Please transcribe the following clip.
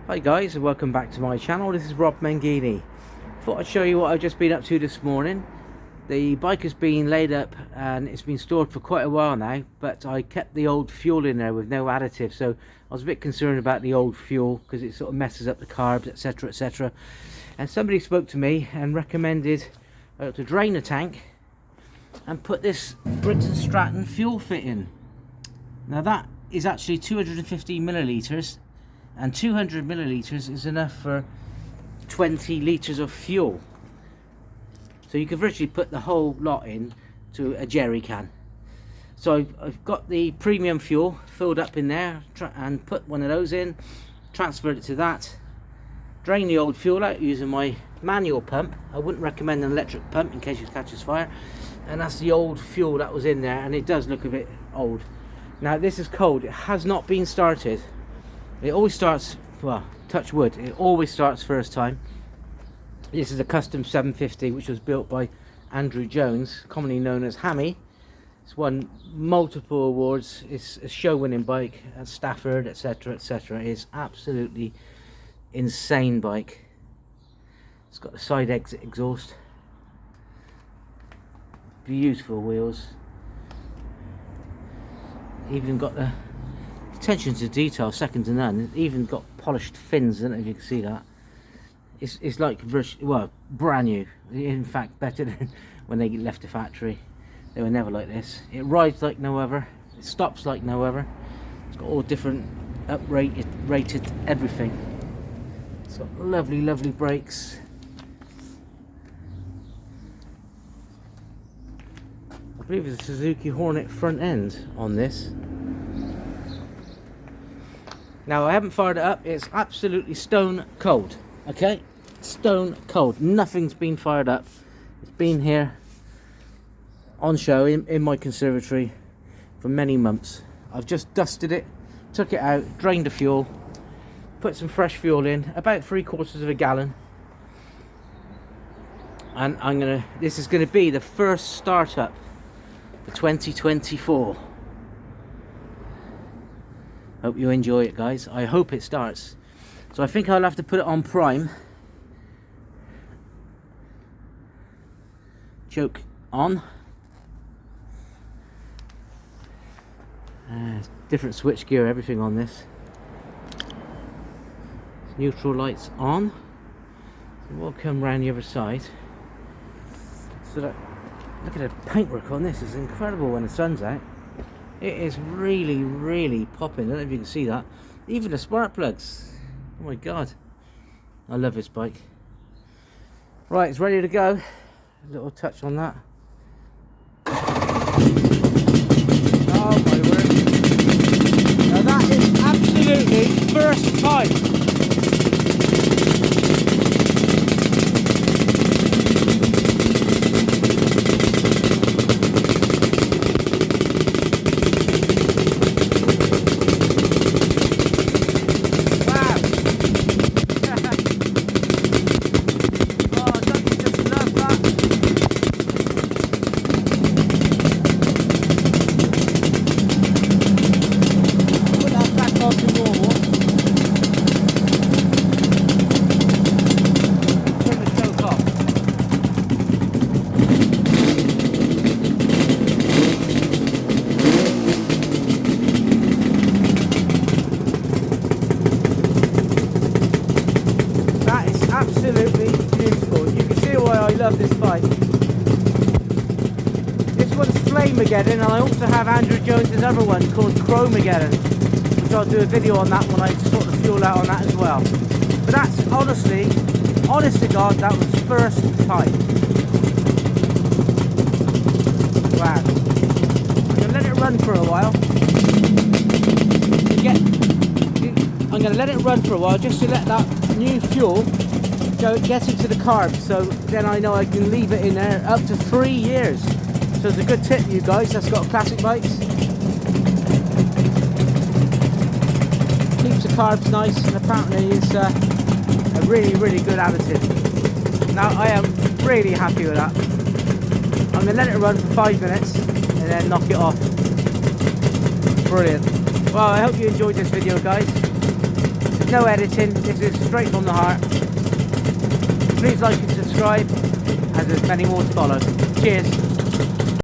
Hi guys, and welcome back to my channel. This is Rob Menghini. Thought I'd show you what I've just been up to this morning. The bike has been laid up and it's been stored for quite a while now, but I kept the old fuel in there with no additive, so I was a bit concerned about the old fuel because it sort of messes up the carbs, etc, etc. And somebody spoke to me and recommended to drain the tank and put this Briggs & Stratton fuel fit in. Now that is actually 250 millilitres, and 200 millilitres is enough for 20 litres of fuel. So you could virtually put the whole lot in to a jerry can. So I've got the premium fuel filled up in there and put one of those in, transferred it to that, drain the old fuel out using my manual pump. I wouldn't recommend an electric pump in case it catches fire. And that's the old fuel that was in there, and it does look a bit old. Now this is cold, it has not been started. It always starts, well, touch wood, it always starts first time. This is a custom 750 which was built by Andrew Jones, commonly known as Hammy. It's won multiple awards, it's a show winning bike at Stafford, etc, etc. It's absolutely insane bike. It's got the side exit exhaust, beautiful wheels, even got the attention to detail second to none. It's even got polished fins. I don't know if you can see that. It's like well, brand new. In fact, better than when they left the factory. They were never like this. It rides like no other, it stops like no other. It's got all different rated everything. It's got lovely brakes. I believe it's a Suzuki Hornet front end on this. Now I haven't fired it up, it's absolutely stone cold, okay? Stone cold, nothing's been fired up. It's been here on show in my conservatory for many months. I've just dusted it, took it out, drained the fuel, put some fresh fuel in, about 3/4 of a gallon. And this is gonna be the first startup for 2024. Hope you enjoy it, guys. I hope it starts. So I think I'll have to put it on prime. Choke on. Different switch gear, everything on this. Neutral lights on. We'll come round the other side. So that, look at the paintwork on this. It's incredible when the sun's out. It is really popping. I don't know if you can see that. Even the spark plugs. Oh my god. I love this bike. Right, it's ready to go. A little touch on that. Oh my word. Now that is absolutely first time. Absolutely beautiful. You can see why I love this bike. This one's Flameageddon, and I also have Andrew Jones's other one called Chromeageddon, which I'll do a video on that when I sort the fuel out on that as well. But that's honestly, honest to God, that was first time. Wow. I'm going to let it run for a while. I'm going to let it run for a while just to let that new fuel get into the carbs, so then I know I can leave it in there up to 3 years. So it's a good tip, you guys that's got classic bikes. Keeps the carbs nice, and apparently it's a really good additive. Now I am really happy with that. I'm going to let it run for 5 minutes and then knock it off. Brilliant. Well, I hope you enjoyed this video, guys. no editing, this is straight from the heart. Please like and subscribe, as there's many more to follow. Cheers.